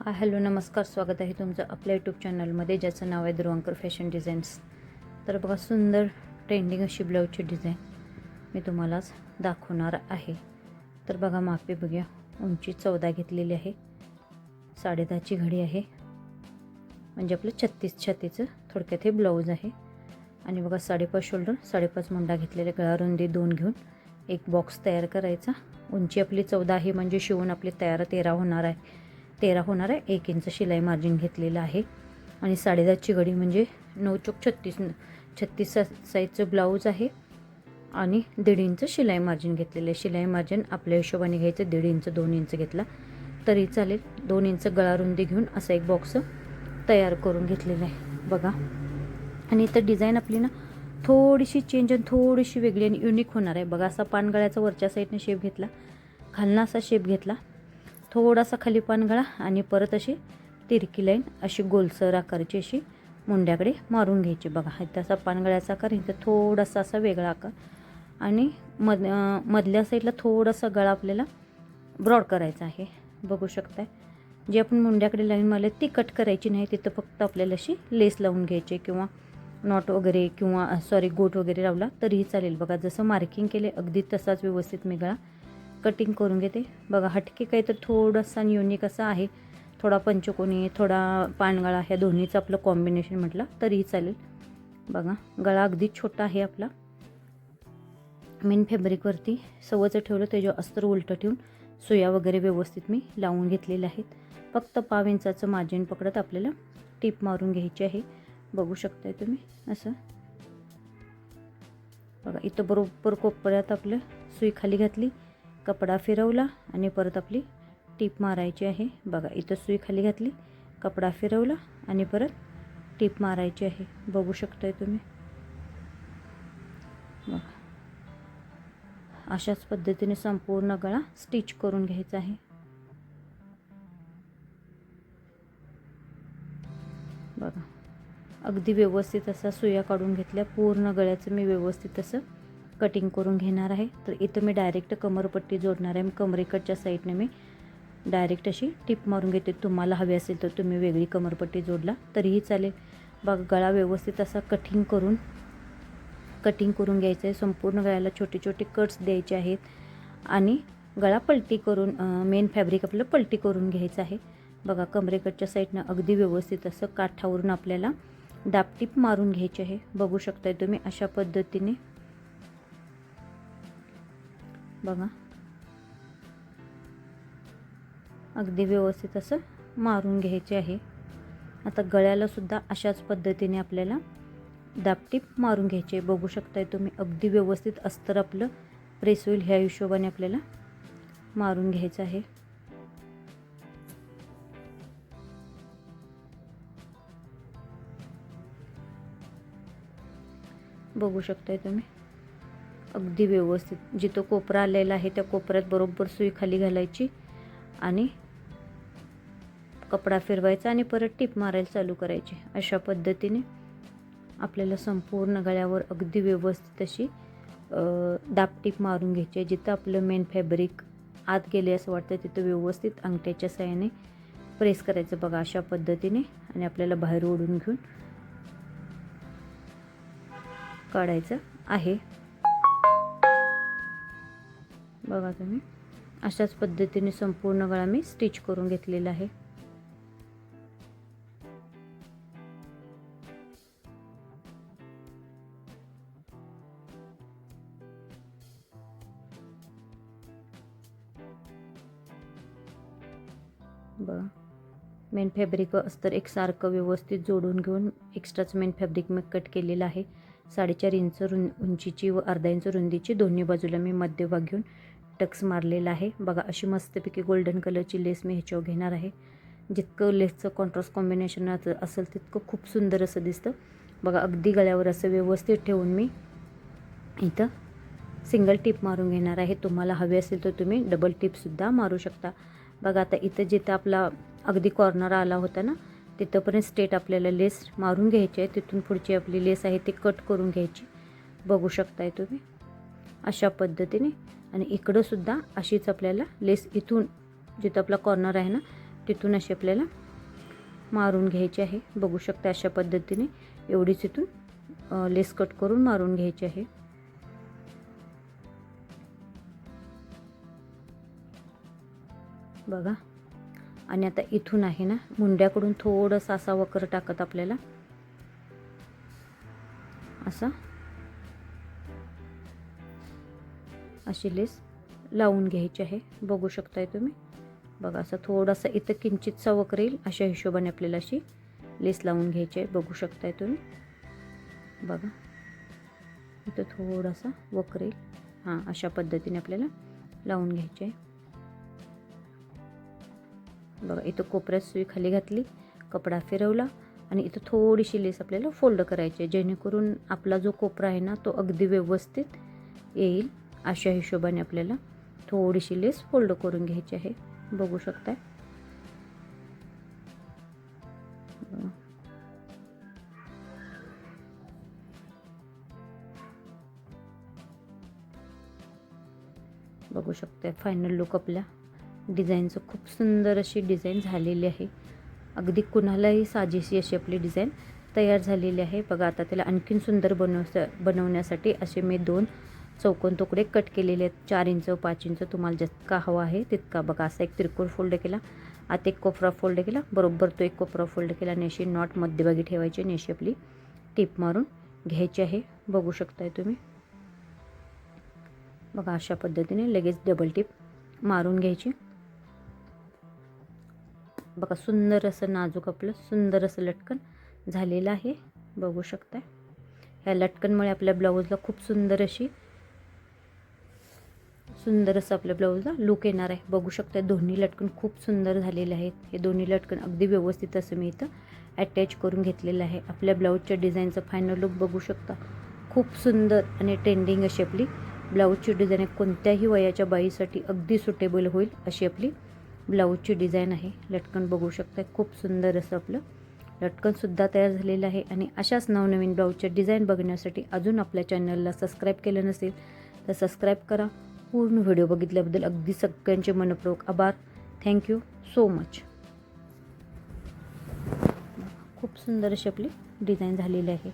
Hello नमस्कार, स्वागत आहे तुमचं आपल्या यूट्यूब चॅनलमध्ये ज्याचं नाव आहे ध्रुवंकर फॅशन डिझाईन्स. तर बघा, सुंदर ट्रेंडिंग अशी ब्लाऊजची डिझाईन मी तुम्हालाच दाखवणार आहे. तर बघा, मापे बघूया. उंची 14 घेतलेली आहे, 10.5ची घडी आहे, म्हणजे आपलं 36 छातीचं थोडक्यात हे ब्लाऊज आहे. आणि बघा, 5.5 शोल्डर, 5.5 मुंडा घेतलेले, गळा रुंदी 2 घेऊन एक बॉक्स तयार करायचा. उंची आपली 14 आहे, म्हणजे शिवून आपली तयार 13 होणार आहे. 1 इंच शिलाई मार्जिन घेतलेलं आहे. आणि 10.5ची घडी म्हणजे 9 चोक 36 साईजचं ब्लाऊज आहे. आणि 1.5 इंच शिलाई मार्जिन घेतलेलं आहे. शिलाई मार्जिन आपल्या हिशोबाने घ्यायचं, 1.5 इंच 2 इंच घेतला तरी चालेल. 2 इंच गळा रुंदी घेऊन असा एक बॉक्स तयार करून घेतलेला आहे बघा. आणि इथं डिझाईन आपली ना थोडीशी चेंज आणि थोडीशी वेगळी आणि युनिक होणार आहे बघा. असा पानगळ्याचा वरच्या साईडने शेप घेतला, खालना असा शेप घेतला, थोडासा खाली पानगळा, आणि परत अशी तिरकी लाईन अशी गोलसर आकाराची अशी मुंड्याकडे मारून घ्यायची बघा. इथं असा पानगळ्याचा आकार, इथं थोडासा असा वेगळा आकार, आणि मधल्या साईडला थोडासा गळा आपल्याला ब्रॉड करायचा आहे बघू शकताय. जी आपण मुंड्याकडे लाईन मारली ती कट करायची नाही, तिथं फक्त आपल्याला अशी लेस लावून घ्यायची किंवा नॉट वगैरे किंवा गोट वगैरे लावला तरीही चालेल बघा. जसं मार्किंग केले अगदी तसाच व्यवस्थित मी गळा कटिंग करून घेते बघा. हटके काही तर थोडासा युनिक असा आहे, थोडा पंचकोनी, थोडा पानगळा, ह्या दोन्हीचं आपलं कॉम्बिनेशन म्हटलं तरीही चालेल बघा. गळा अगदी छोटा आहे आपला. मेन फॅब्रिकवरती सवचं ठेवलं, त्याच्यावर अस्तर उलटं ठेवून सुया वगैरे व्यवस्थित मी लावून घेतलेल्या आहेत. फक्त 1/2 इंचाचं मार्जिन पकडत आपल्याला टीप मारून घ्यायची आहे बघू शकताय तुम्ही. असं बघा, इथं बरोबर कोपऱ्यात आपलं सुई खाली घातली, कपडा फिरवला आणि परत आपली टीप मारायची आहे बघा. इथं सुई खाली घातली, कपडा फिरवला आणि परत टीप मारायची आहे बघू शकताय तुम्ही बघा. अशाच पद्धतीने संपूर्ण गळा स्टिच करून घ्यायचा आहे बघा. अगदी व्यवस्थित असा सुया काढून घेतल्या, पूर्ण गळ्याचं मी व्यवस्थित असं कटिंग करून घेणार आहे. तर इथं मी डायरेक्ट कमरपट्टी जोडणार आहे. कमरेकडच्या साईडने मी डायरेक्ट अशी टिप मारून घेते. तुम्हाला हवी असेल तर तुम्ही वेगळी कमरपट्टी जोडला तरीही चालेल बघा. गळा व्यवस्थित असा कटिंग करून घ्यायचं आहे. संपूर्ण गळ्याला छोटे छोटे कट्स द्यायचे आहेत आणि गळा पलटी करून मेन फॅब्रिक आपलं पलटी करून घ्यायचं आहे बघा. कमरेकडच्या साईडनं अगदी व्यवस्थित असं काठावरून आपल्याला दाबटीप मारून घ्यायची आहे बघू शकताय तुम्ही. अशा पद्धतीने बघा, अगदी व्यवस्थित असं मारून घ्यायचे आहे. आता गळ्याला सुद्धा अशाच पद्धतीने आपल्याला दाबटीप मारून घ्यायचे बघू शकताय तुम्ही. अगदी व्यवस्थित अस्तर आपलं प्रेस होईल ह्या हिशोबाने आपल्याला मारून घ्यायचं आहे बघू शकताय तुम्ही. अगदी व्यवस्थित जिथं कोपरा आलेला आहे त्या कोपऱ्यात बरोबर सुई खाली घालायची आणि कपडा फिरवायचा आणि परत टीप मारायला चालू करायची. अशा पद्धतीने आपल्याला संपूर्ण गळ्यावर अगदी व्यवस्थित अशी दाबटीप मारून घ्यायची आहे. जिथं आपलं मेन फॅब्रिक आत गेले असं वाटतं तिथं व्यवस्थित अंगठ्याच्या साहाय्याने प्रेस करायचं बघा अशा पद्धतीने. आणि आपल्याला बाहेर ओढून घेऊन काढायचं आहे बघा तुम्ही. अशाच पद्धतीने संपूर्ण गळा मी स्टिच करून घेतलेला आहे बघा. मेन फॅब्रिक अस्तर एकसारखं व्यवस्थित जोडून घेऊन एक्स्ट्राच मेन फॅब्रिक मी कट केलेलं आहे. 4.5 इंच उंचीची व अर्धा इंच रुंदीची दोन्ही बाजूला मी मध्यभाग घेऊन टक्स मारलेला आहे बघा. अशी मस्तपैकी गोल्डन कलरची लेस मी ह्याच्यावर घेणार आहे. जितकं लेसचं कॉन्ट्रास्ट कॉम्बिनेशन असेल तितकं खूप सुंदर असं दिसतं बघा. अगदी गळ्यावर असं व्यवस्थित ठेवून मी इथं सिंगल टिप मारून घेणार आहे. तुम्हाला हवे असेल तर तुम्ही डबल टिपसुद्धा मारू शकता बघा. आता इथं जिथं आपला अगदी कॉर्नर आला होता ना तिथंपर्यंत स्ट्रेट आपल्याला लेस मारून घ्यायची आहे. तिथून पुढची आपली लेस आहे ती कट करून घ्यायची बघू शकताय तुम्ही अशा पद्धतीने. आणि इकडंसुद्धा अशीच आपल्याला लेस इथून जिथं आपला कॉर्नर आहे ना तिथून अशी आपल्याला मारून घ्यायची आहे. बघू शकता अशा पद्धतीने एवढीच इथून लेस कट करून मारून घ्यायची आहे. बघा. आणि आता इथून आहे ना मुंड्याकडून थोडंसं असा वक्र टाकत आपल्याला अशी लेस लावून घ्यायची आहे. बघू शकताय तुम्ही. बघा असं थोडासा इथं किंचितसा वक्र येईल अशा हिशोबाने आपल्याला अशी लेस लावून घ्यायची आहे. बघू शकताय तुम्ही. बघा इथं थोडासा वक्र येईल. हां, अशा पद्धतीने आपल्याला लावून घ्यायची आहे. बघा इथं कोपऱ्यात सुई खाली घातली, कपडा फिरवला आणि इथं थोडीशी लेस आपल्याला फोल्ड करायची आहे, जेणेकरून आपला जो कोपरा आहे ना तो अगदी व्यवस्थित येईल. अशा हिशोबाने आपल्याला थोडीशी लेस फोल्ड करून घ्यायची आहे. बघू शकताय. बघू शकताय फायनल लुक आपल्या डिझाईनचं खूप सुंदर अशी डिझाईन झालेली आहे. अगदी कुणालाही साजेशी अशी आपली डिझाईन तयार झालेली आहे. बघा आता त्याला आणखीन सुंदर बनवण्यासाठी असे मी 2 चौकोन तुकडे कट केलेले आहेत. 4 इंच 5 इंच तुम्हाला जितका हवा आहे तितका. बघा असा एक त्रिकोण फोल्ड केला, आत एक कोपरा फोल्ड केला, बरोबर तो एक कोपरा फोल्ड केला आणि अशी नॉट मध्यभागी ठेवायची आणि अशी आपली टीप मारून घ्यायची आहे. बघू शकताय तुम्ही. बघा अशा पद्धतीने लगेच डबल टीप मारून घ्यायची. बघा सुंदर असं नाजूक आपलं सुंदर असं लटकन झालेलं आहे. बघू शकताय. ह्या लटकनमुळे आपल्या ब्लाऊजला खूप सुंदर असं आपल्या ब्लाऊजला लुक येणार आहे. बघू शकता दोन्ही लटकन खूप सुंदर झालेले आहेत. हे दोन्ही लटकन अगदी व्यवस्थित असं मी इथं अटॅच करून घेतलेलं आहे. आपल्या ब्लाऊजच्या डिझाईनचं फायनल लुक बघू शकता. खूप सुंदर आणि ट्रेंडिंग अशी आपली ब्लाऊजची डिझाईन आहे. कोणत्याही वयाच्या बाईसाठी अगदी सुटेबल होईल अशी आपली ब्लाऊजची डिझाईन आहे. लटकन बघू शकता. खूप सुंदर असं आपलं लटकनसुद्धा तयार झालेलं आहे. आणि अशाच नवनवीन ब्लाऊजच्या डिझाईन बघण्यासाठी अजून आपल्या चॅनलला सबस्क्राईब केलं नसेल तर सबस्क्राईब करा. पूर्ण व्हिडिओ बघितल्याबद्दल अगदी सगळ्यांचे मनपूर्वक आभार. Thank you so much. खूप सुंदर अशी आपली डिझाईन झालेली आहे.